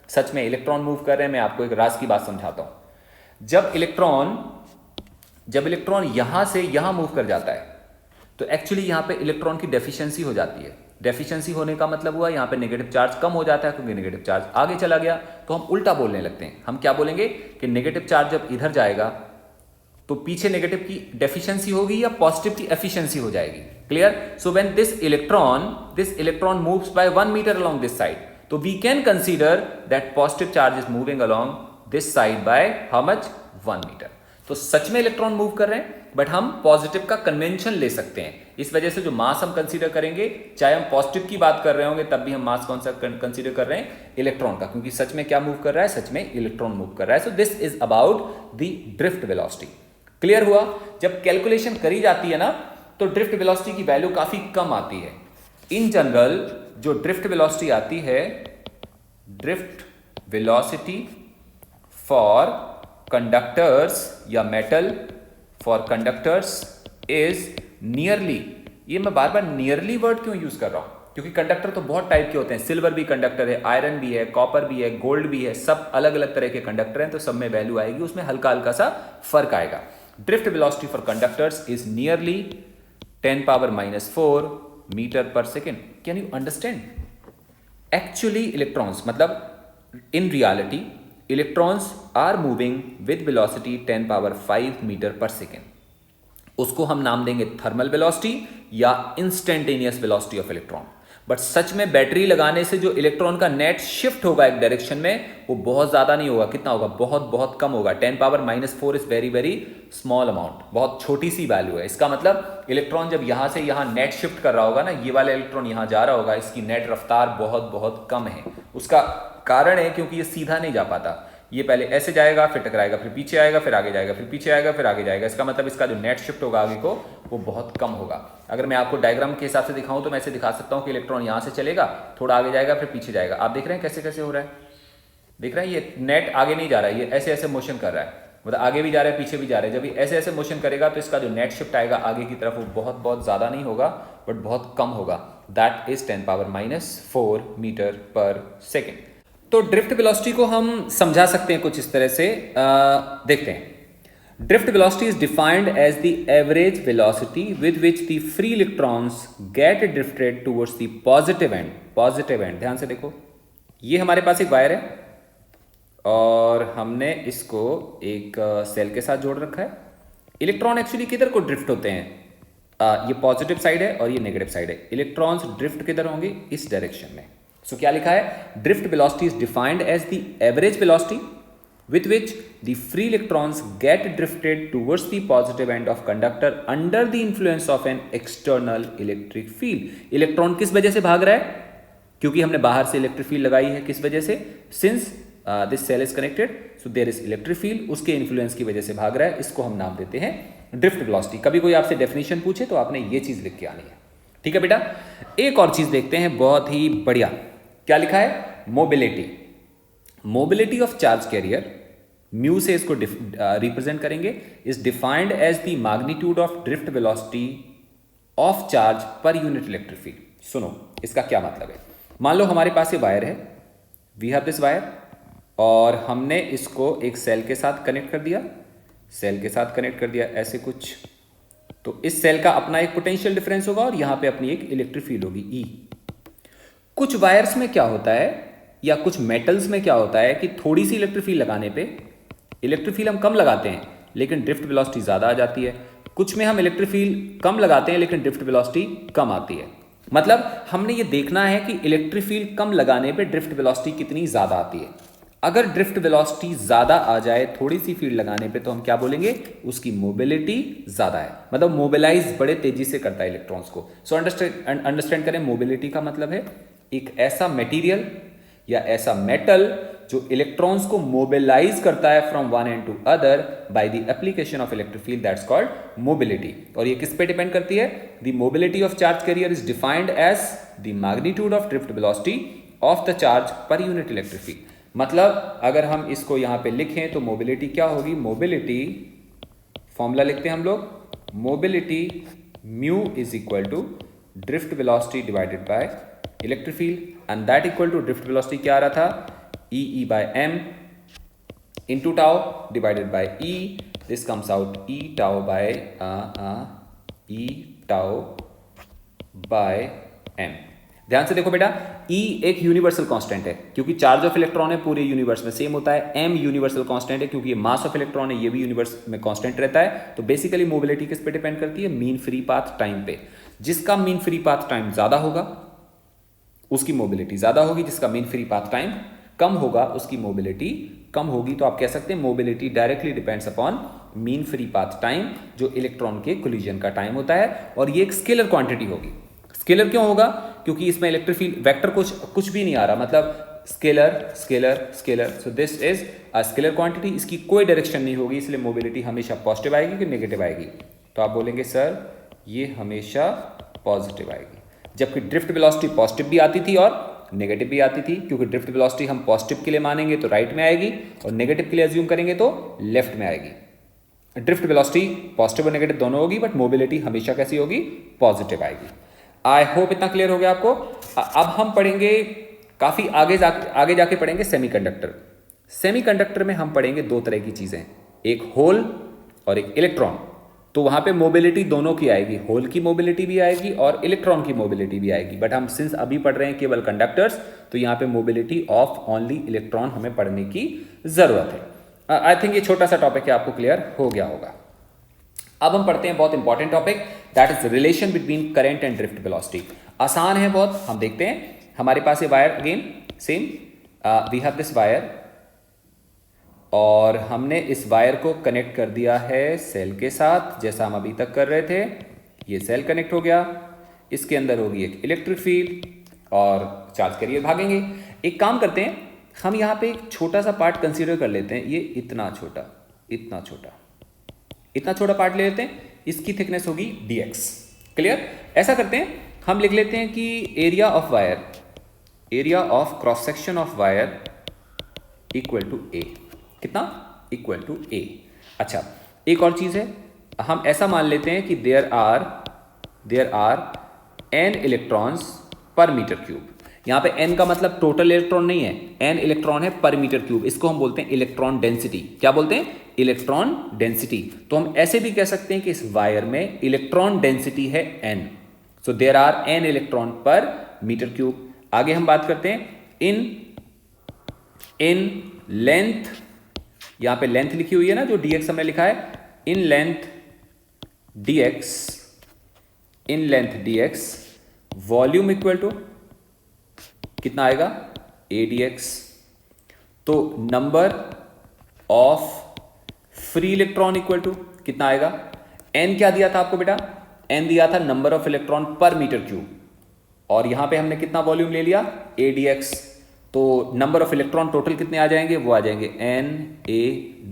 सच में इलेक्ट्रॉन मूव कर रहे हैं। मैं आपको एक राज की बात समझाता हूं। जब इलेक्ट्रॉन यहां से यहां मूव कर जाता है तो एक्चुअली यहां पे इलेक्ट्रॉन की डेफिशिएंसी हो जाती है। डेफिशिएंसी होने का मतलब हुआ यहां पे नेगेटिव चार्ज कम हो जाता है, क्योंकि नेगेटिव चार्ज आगे चला गया। तो हम उल्टा बोलने लगते हैं। हम क्या बोलेंगे कि नेगेटिव चार्ज जब इधर जाएगा तो पीछे नेगेटिव की डेफिशिएंसी होगी या पॉजिटिव की एफिशिएंसी हो जाएगी। Clear? So when this electron moves by 1 metre along this side, तो we can consider that positive charge is moving along this side by how much? 1 metre. तो सच में इलेक्ट्रॉन मूव कर रहे हैं, बट हम पॉजिटिव का कन्वेंशन ले सकते हैं। इस वजह से जो मास हम कंसीडर करेंगे, चाहे हम पॉजिटिव की बात कर रहे होंगे तब भी हम मास कौन सा कंसीडर कर रहे हैं? इलेक्ट्रॉन का, क्योंकि सच में क्या मूव कर रहा है? सच में इलेक्ट्रॉन मूव कर रहा है। सो this is about the drift velocity. Clear हुआ? जब कैलकुलेशन करी जाती है ना तो ड्रिफ्ट वेलोसिटी की वैल्यू काफी कम आती है। इन जनरल जो ड्रिफ्ट वेलोसिटी आती है, ड्रिफ्ट वेलोसिटी फॉर कंडक्टर्स या metal for conductors is nearly, ये मैं बार बार नियरली वर्ड क्यों यूज कर रहा हूं? क्योंकि कंडक्टर तो बहुत टाइप के होते हैं। सिल्वर भी कंडक्टर है, आयरन भी है, कॉपर भी है, गोल्ड भी है, सब अलग अलग तरह के कंडक्टर हैं। तो सब में वैल्यू आएगी, उसमें हल्का हल्का सा फर्क आएगा। Drift velocity for conductors is nearly 10⁻⁴ metre per second. Can you understand? Actually electrons, मतलब in reality electrons are moving with velocity 10⁵ metre per second. उसको हम नाम देंगे थर्मल वेलोसिटी या instantaneous velocity of electron. But सच में battery लगाने से जो इलेक्ट्रॉन का नेट शिफ्ट होगा एक डायरेक्शन में, वो बहुत ज्यादा नहीं होगा। कितना होगा? बहुत बहुत कम होगा। 10⁻⁴ is very very small amount, बहुत छोटी सी वैल्यू है। इसका मतलब इलेक्ट्रॉन जब यहां से यहां नेट शिफ्ट कर रहा होगा ना, ये वाला इलेक्ट्रॉन यहां जा रहा होगा, इसकी नेट रफ्तार बहुत बहुत कम है। उसका कारण है क्योंकि ये सीधा नहीं जा पाता। ये पहले ऐसे जाएगा, फिर टकराएगा, फिर पीछे आएगा, फिर आगे जाएगा, फिर पीछे आएगा, फिर आगे जाएगा। इसका मतलब इसका जो नेट शिफ्ट होगा आगे को, वो बहुत कम होगा। अगर मैं आपको डायग्राम के हिसाब से दिखाऊं तो मैं ऐसे दिखा सकता हूं कि इलेक्ट्रॉन यहां से चलेगा, थोड़ा आगे जाएगा, फिर पीछे जाएगा। आप देख रहे हैं कैसे कैसे हो रहा है? देख रहे हैं? ये नेट आगे नहीं जा रहा है, ये ऐसे ऐसे मोशन कर रहा है, मतलब आगे भी जा रहा है, पीछे भी जा रहा है। जब ये ऐसे ऐसे मोशन करेगा तो इसका जो नेट शिफ्ट आएगा आगे की तरफ, वो बहुत बहुत ज्यादा नहीं होगा, बट बहुत कम होगा। That is 10⁻⁴ metre per second. तो ड्रिफ्ट वेलोसिटी को हम समझा सकते हैं कुछ इस तरह से। देखते हैं। Drift velocity is defined as the average velocity with which the free electrons get drifted towards the positive end. Positive end, ध्यान से देखो, ये हमारे पास एक वायर है और हमने इसको एक सेल के साथ जोड़ रखा है। इलेक्ट्रॉन एक्चुअली किधर को ड्रिफ्ट होते हैं? ये पॉजिटिव साइड है और ये नेगेटिव साइड है। इलेक्ट्रॉन्स ड्रिफ्ट किधर होंगे? इस डायरेक्शन में। सो क्या लिखा है? Drift velocity is defined as the average velocity with which the free electrons get drifted towards the positive end of conductor under the influence of an external electric field. Electron किस वजह से भाग रहा है? क्योंकि हमने बाहर से इलेक्ट्रिक फील्ड लगाई है। किस वजह से? Since this cell is connected, so there is electric field, उसके इन्फ्लुएंस की वजह से भाग रहा है। इसको हम नाम देते हैं ड्रिफ्ट वेलोसिटी। कभी कोई आपसे डेफिनेशन पूछे तो आपने ये चीज लिख के आनी है। ठीक है बेटा? एक और चीज देखते हैं, बहुत ही बढ़िया। क्या लिखा है? Mobility. Mobility of charge carrier, mu से इसको रिप्रेजेंट करेंगे, is defined as the magnitude of drift velocity of charge per unit electric field. सुनो इसका क्या मतलब है। मान लो हमारे पास ये वायर है, वी हैव दिस वायर, और हमने इसको एक सेल के साथ कनेक्ट कर दिया, सेल के साथ कनेक्ट कर दिया ऐसे कुछ। तो इस सेल का अपना एक पोटेंशियल डिफरेंस होगा और यहां पे अपनी एक इलेक्ट्रिक फील्ड होगी ई। कुछ वायर्स में क्या होता है या कुछ मेटल्स में क्या होता है कि थोड़ी सी इलेक्ट्रिक फील्ड लगाने पे, इलेक्ट्रिक फील्ड हम कम लगाते हैं लेकिन ड्रिफ्ट वेलोसिटी ज्यादा आ जाती है। कुछ में हम इलेक्ट्रिक फील्ड कम लगाते हैं लेकिन ड्रिफ्ट वेलोसिटी कम आती है। मतलब हमने ये देखना है कि इलेक्ट्रिक फील्ड कम लगाने पे ड्रिफ्ट वेलोसिटी कितनी ज्यादा आती है। अगर ड्रिफ्ट वेलोसिटी ज्यादा आ जाए थोड़ी सी फील्ड लगाने पे, तो हम क्या बोलेंगे? उसकी मोबिलिटी ज्यादा है, मतलब मोबिलाइज बड़े तेजी से करता है इलेक्ट्रॉन्स को। सो अंडरस्टैंड करें, मोबिलिटी का मतलब है एक ऐसा मटेरियल या ऐसा मेटल जो इलेक्ट्रॉन्स को मोबिलाइज करता है from one end to other by the application of electric field, that's called mobility. और ये किस पे डिपेंड करती है? The mobility of charge carrier is defined as the magnitude of drift velocity of the charge per unit electric field. मतलब अगर हम इसको यहां पे लिखें तो मोबिलिटी क्या होगी? मोबिलिटी फॉर्मूला लिखते हैं हम लोग, mobility mu is equal to drift velocity divided by electric field, and that equal to drift velocity क्या आ रहा था? E by m into tau divided by E. This comes out E tau by m. ध्यान से देखो बेटा, E एक universal constant है क्योंकि चार्ज ऑफ इलेक्ट्रॉन है पूरे यूनिवर्स में सेम होता है। M यूनिवर्सल कांस्टेंट है क्योंकि ये मास ऑफ इलेक्ट्रॉन है, ये भी यूनिवर्स में कांस्टेंट रहता है। तो बेसिकली मोबिलिटी किस पे डिपेंड करती है? मीन फ्री पाथ टाइम पे। जिसका मीन फ्री पाथ टाइम ज्यादा होगा उसकी मोबिलिटी ज्यादा होगी, जिसका मीन फ्री पाथ टाइम कम होगा उसकी मोबिलिटी कम होगी। तो आप कह सकते हैं mobility directly depends upon mean free path time, जो इलेक्ट्रॉन के कोलिजन का टाइम होता है। और ये एक स्केलर क्वांटिटी होगी। स्केलर क्यों होगा? क्योंकि इसमें इलेक्ट्रिक फील्ड वेक्टर कुछ भी नहीं आ रहा, मतलब scalar scalar scalar. So this is a scalar quantity, इसकी कोई डायरेक्शन नहीं होगी, इसलिए मोबिलिटी हमेशा पॉजिटिव आएगी कि नेगेटिव आएगी? तो आप बोलेंगे सर ये हमेशा पॉजिटिव आएगी, जबकि ड्रिफ्ट वेलोसिटी पॉजिटिव भी आती थी और नेगेटिव भी आती थी, क्योंकि ड्रिफ्ट वेलोसिटी हम पॉजिटिव के लिए मानेंगे तो राइट में आएगी और नेगेटिव के लिए अज्यूम करेंगे तो लेफ्ट में आएगी। ड्रिफ्ट वेलोसिटी पॉजिटिव और नेगेटिव दोनों होगी, बट मोबिलिटी हमेशा कैसी होगी? पॉजिटिव आएगी। आई होप इतना क्लियर हो गया आपको। अब हम पढ़ेंगे काफी आगे जाके पढ़ेंगे सेमीकंडक्टर। सेमीकंडक्टर में हम पढ़ेंगे दो तरह की चीजें, एक होल और एक इलेक्ट्रॉन। तो वहां पे मोबिलिटी दोनों की आएगी, होल की मोबिलिटी भी आएगी और इलेक्ट्रॉन की मोबिलिटी भी आएगी। बट हम सिंस अभी पढ़ रहे हैं केवल कंडक्टर्स, तो यहाँ पे मोबिलिटी ऑफ ओनली इलेक्ट्रॉन हमें पढ़ने की जरूरत है। आई थिंक ये छोटा सा टॉपिक है, आपको क्लियर हो गया होगा। अब हम पढ़ते हैं बहुत important topic, that is relation between current and drift velocity. आसान है बहुत, हम देखते हैं। हमारे पास ये wire again same, we have this wire और हमने इस वायर को कनेक्ट कर दिया है सेल के साथ, जैसा हम अभी तक कर रहे थे। ये सेल कनेक्ट हो गया, इसके अंदर होगी एक इलेक्ट्रिक फील्ड और चार्ज कैरियर भागेंगे। एक काम करते हैं, हम यहाँ पे एक छोटा सा पार्ट कंसीडर कर लेते हैं। ये इतना छोटा इतना छोटा पार्ट ले लेते हैं, इसकी थिकनेस होगी dx। क्लियर? ऐसा करते हैं, हम लिख लेते हैं कि area of wire, area of cross section of wire equal to a. कितना? Equal to a. अच्छा, एक और चीज है, हम ऐसा मान लेते हैं कि देयर आर n इलेक्ट्रॉन्स पर मीटर क्यूब। यहां पे n का मतलब टोटल इलेक्ट्रॉन नहीं है, n इलेक्ट्रॉन है पर मीटर क्यूब। इसको हम बोलते हैं इलेक्ट्रॉन डेंसिटी। क्या बोलते हैं? Electron density. तो हम ऐसे भी कह सकते हैं कि इस वायर में इलेक्ट्रॉन डेंसिटी है n। So there are n electron per metre cube. आगे हम बात करते हैं इन लेंथ, यहां पे लेंथ लिखी हुई है ना, जो dx हमने लिखा है, in length dx volume equal to कितना आएगा? a dx। तो number of free electron equal to कितना आएगा? n क्या दिया था आपको बेटा? n दिया था number of electron per metre cube, और यहां पे हमने कितना वॉल्यूम ले लिया? a dx। तो नंबर ऑफ इलेक्ट्रॉन टोटल कितने आ जाएंगे? वो आ जाएंगे n a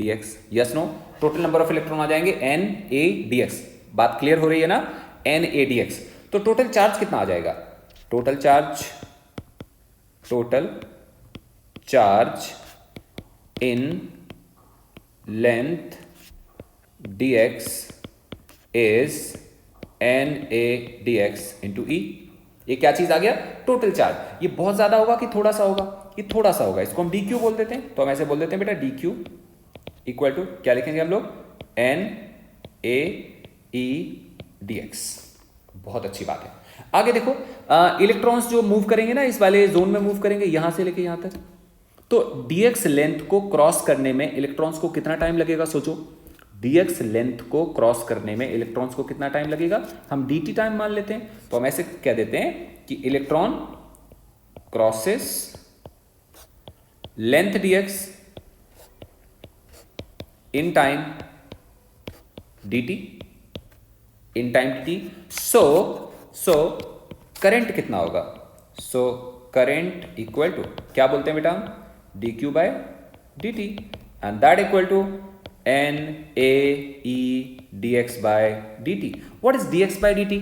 dx। Yes no? Total number of electron आ जाएंगे n a dx। बात क्लियर हो रही है ना? n a dx। तो टोटल चार्ज कितना आ जाएगा? Total charge in length dx is n a dx into e। ये क्या चीज आ गया? Total charge. ये बहुत ज्यादा होगा कि थोड़ा सा होगा? ये थोड़ा सा होगा, इसको हम dq बोल देते हैं। तो हम ऐसे बोल देते हैं बेटा, dq इक्वल टू क्या लिखेंगे हम लोग? n a e dx। बहुत अच्छी बात है। आगे देखो, इलेक्ट्रॉन्स जो मूव करेंगे ना, इस वाले जोन में मूव करेंगे, यहां से लेके यहां तक। तो dx लेंथ को क्रॉस करने में इलेक्ट्रॉन्स को कितना टाइम लगेगा? सोचो, dx लेंथ को क्रॉस करने में इलेक्ट्रॉन्स को कितना टाइम लगेगा? हम dt टाइम मान लेते हैं। तो हम ऐसे कह देते हैं कि electron crosses length dx in time dt, in time dt। So current कितना होगा? सो करेंट इक्वल टू क्या बोलते हैं बेटा हम, d q by d t, and that equal to n a e d x by d t. What is d x by d t?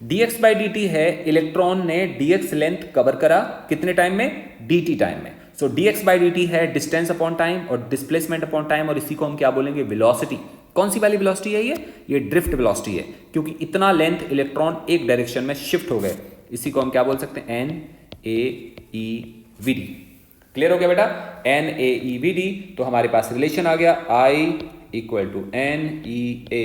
D x by d t है electron ने d x length cover करा कितने time में, d t time में. So d x by d t है distance upon time और displacement upon time, और इसी को हम क्या बोलेंगे, वेलोसिटी. कौन सी वाली वेलोसिटी है ये ड्रिफ्ट वेलोसिटी है, क्योंकि इतना लेंथ इलेक्ट्रॉन एक डायरेक्शन में शिफ्ट हो गए. इसी को हम क्या बोल सकते हैं, n a e v d. Clear हो गया बेटा, n a e v d. तो हमारे पास रिलेशन आ गया I equal to n e a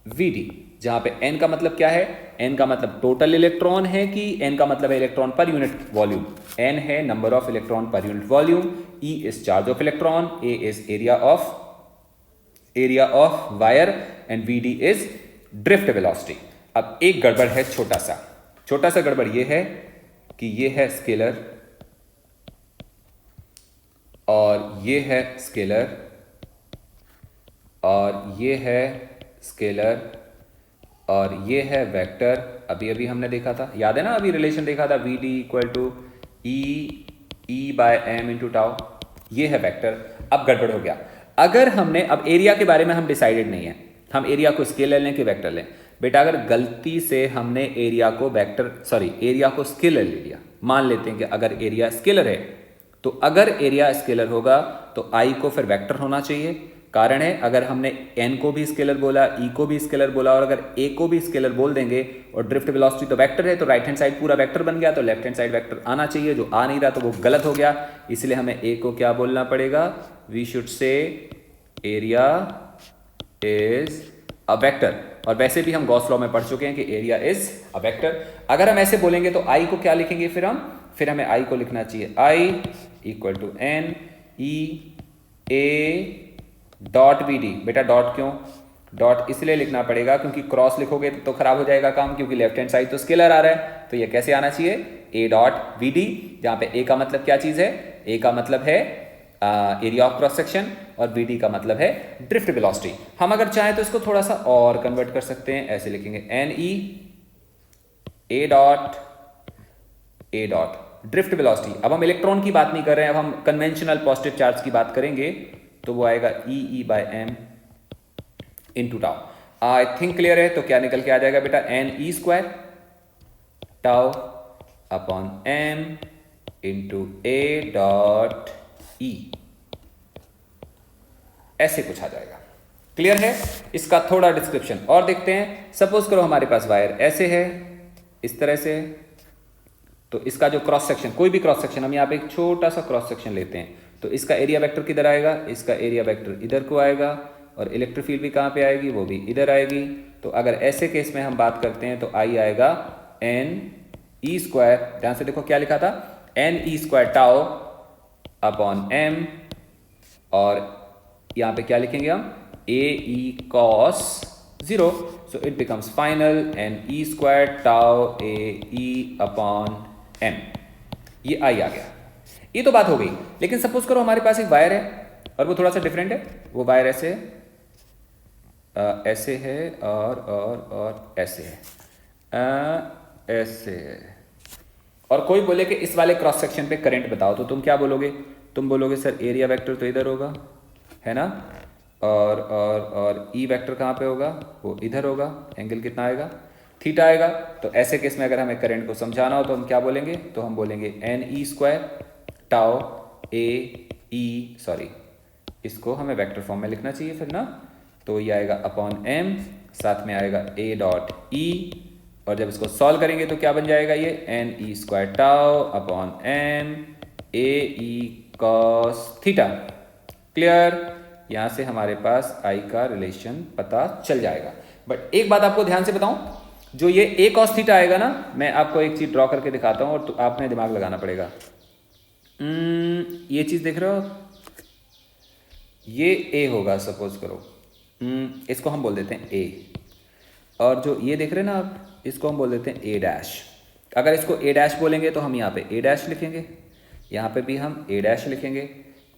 v d, जहां पे n का मतलब क्या है, n का मतलब टोटल इलेक्ट्रॉन है कि n का मतलब है electron per unit volume. n है number of electron per unit volume, e is charge of electron, a is area of wire and vd is drift velocity. अब एक गड़बड़ है, छोटा सा गड़बड़ ये है कि ये है स्केलर और ये है स्केलर और ये है स्केलर और ये है वेक्टर. अभी हमने देखा था, याद है ना, अभी रिलेशन देखा था, v d equal to e by m into tau. ये है वेक्टर. अब गड़बड़ हो गया. अगर हमने, अब एरिया के बारे में हम डिसाइडेड नहीं है, हम एरिया को स्केलर लें कि वेक्टर लें. बेटा अगर गलती से हमने एरिया को स्केलर ले लिया, मान लेते हैं कि अगर एरिया स्केलर है, तो अगर एरिया स्केलर होगा तो आई को फिर वेक्टर होना चाहिए. कारण है, अगर हमने n को भी स्केलर बोला, e को भी स्केलर बोला और अगर a को भी स्केलर बोल देंगे और ड्रिफ्ट वेलोसिटी तो वेक्टर है, तो राइट हैंड साइड पूरा वेक्टर बन गया, तो लेफ्ट हैंड साइड वेक्टर आना चाहिए, जो आ नहीं रहा तो वो गलत हो गया. इसलिए हमें a को क्या बोलना पड़ेगा, we should say area is a vector. और वैसे भी हम गॉस लॉ में पढ़ चुके हैं कि एरिया इज अ वेक्टर. अगर हम ऐसे बोलेंगे तो i को क्या लिखेंगे, फिर हमें i को लिखना चाहिए i equal to n e A dot v d. बेटा डॉट क्यों, डॉट इसलिए लिखना पड़ेगा क्योंकि क्रॉस लिखोगे तो खराब हो जाएगा काम, क्योंकि लेफ्ट हैंड साइड तो स्केलर आ रहा है, तो ये कैसे आना चाहिए, ए डॉट वी डी, जहां पे ए का मतलब क्या चीज है, ए का मतलब है एरिया ऑफ क्रॉस सेक्शन और वी डी का मतलब है ड्रिफ्ट वेलोसिटी. हम अगर चाहें तो इसको थोड़ा सा और कन्वर्ट कर सकते हैं, ऐसे लिखेंगे n e A dot drift velocity. अब हम इलेक्ट्रॉन की बात नहीं कर रहे हैं, अब हम कन्वेंशनल पॉजिटिव चार्ज की बात करेंगे, तो वो आएगा e by m into tau. I think clear है. तो क्या निकल के आ जाएगा बेटा, n e square tau upon m into A dot E. ऐसे कुछ आ जाएगा. क्लियर है. इसका थोड़ा डिस्क्रिप्शन और देखते हैं. सपोज करो हमारे पास वायर ऐसे है, इस तरह से, तो इसका जो क्रॉस सेक्शन, कोई भी क्रॉस सेक्शन, हम यहाँ पे एक छोटा सा क्रॉस सेक्शन लेते हैं, तो इसका एरिया वेक्टर किधर आएगा, इसका एरिया वेक्टर इधर को आएगा और इलेक्ट्रिक फील्ड भी कहाँ पे आएगी, वो भी इधर आएगी. तो अगर ऐसे केस में हम बात करते हैं तो आई आएगा एन ई स्क्वायर, ध्यान से देखो क्या लिखा था, n e square tau upon m, और यहाँ पे क्या लिखेंगे हम, a E cos 0. So it becomes final n e square tau a e upon m. ये आई आ गया. ये तो बात हो गई. लेकिन सपोज करो हमारे पास एक वायर है और वो थोड़ा सा डिफरेंट है. वो वायर ऐसे ऐसे है और ऐसे है, ऐसे है, और कोई बोले कि इस वाले क्रॉस सेक्शन पे करंट बताओ, तो तुम क्या बोलोगे, तुम बोलोगे सर एरिया वेक्टर तो इधर होगा, है ना, और ई वेक्टर कहाँ पे होगा, वो इधर होगा, एंगल कितना आएगा, थीटा आएगा. तो ऐसे केस में अगर हमें करंट को समझाना हो तो हम क्या बोलेंगे, तो हम बोलेंगे N e square tau a ई, इसको हमें वेक्टर फॉर्म में लिखना चाहिए फिर ना, तो ये आएगा अपॉन एम, साथ में आएगा ए डॉट ई, और जब इसको सॉल्व करेंगे तो क्या बन जाएगा, ये n e square tau upon m A E cos theta. Clear. यहां से हमारे पास आई का रिलेशन पता चल जाएगा. बट एक बात आपको ध्यान से बताऊं, जो ये ए कॉस थीटा आएगा ना, मैं आपको एक चीज ड्रॉ करके दिखाता हूं और तो आपने दिमाग लगाना पड़ेगा. ये चीज देख रहे हो, ये ए होगा सपोज करो, इसको हम बोल देते हैं ए, और जो ये देख रहे हैं ना आप, इसको हम बोल देते हैं ए डैश. अगर इसको ए डैश बोलेंगे तो हम यहाँ पे ए डैश लिखेंगे, यहाँ पे भी हम ए डैश लिखेंगे.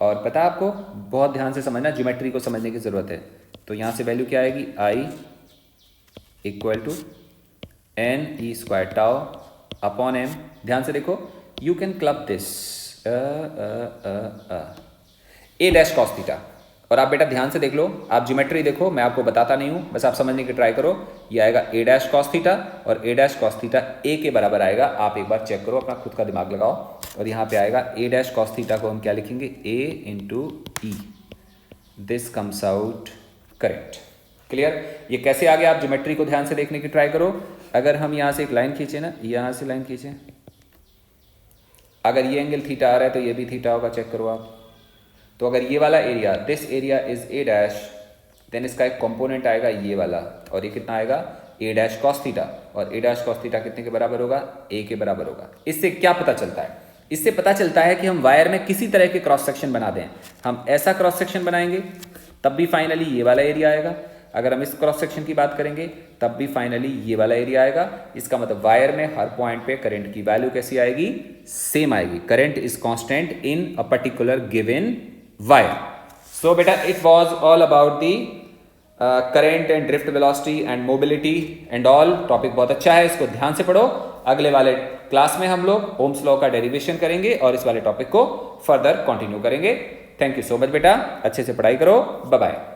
और पता है आपको, बहुत ध्यान से समझना, ज्योमेट्री को समझने की जरूरत है. तो यहाँ से वैल्यू क्या आएगी, I equal to n e square tau upon m, ध्यान से देखो, you can club this a dash cos theta. और आप बेटा ध्यान से देख लो, आप ज्योमेट्री देखो, मैं आपको बताता नहीं हूँ, बस आप समझने की ट्राई करो। ये आएगा ए डैश कॉस थीटा और ए डैश कॉस थीटा ए के बराबर आएगा। आप एक बार चेक करो, अपना खुद का दिमाग लगाओ। और यहाँ पे आएगा ए डैश कॉस थीटा को हम क्या लिखेंगे, a into e, this comes out correct. Clear? ये कैसे आ गया, आप ज्योमेट्री को ध्यान से देखने की ट्राई करो। अगर हम यहाँ से एक लाइन खींचे ना, यहाँ से लाइन खींचे, अगर ये एंगल थीटा आ रहा है तो ये भी थीटा होगा, चेक करो आप। तो अगर ये वाला area, this area is A dash, then इसका एक कंपोनेंट आएगा ये वाला, और ये कितना आएगा, ए डैश कॉस थीटा। और ए डैश कॉस थीटा कितने के बराबर होगा, ए के बराबर होगा। इससे क्या पता चलता है, इससे पता चलता है कि हम वायर में किसी तरह के क्रॉस सेक्शन बना दें, हम ऐसा क्रॉस सेक्शन बनाएंगे तब भी फाइनली ये वाला एरिया आएगा। अगर हम इस क्रॉस सेक्शन की बात करेंगे तब भी फाइनली ये वाला एरिया आएगा। इसका मतलब वायर में हर पॉइंट पे करंट की वैल्यू कैसी आएगी, सेम आएगी। Current is constant in a particular given wire. So बेटा it was all about the current and drift velocity and mobility and all. Topic बहुत अच्छा है, इसको ध्यान से पढ़ो। अगले वाले क्लास में हम लोग ओम्स लॉ का डेरिवेशन करेंगे और इस वाले टॉपिक को फर्दर कंटिन्यू करेंगे। थैंक यू सो मच बेटा, अच्छे से पढ़ाई करो, बाय बाय।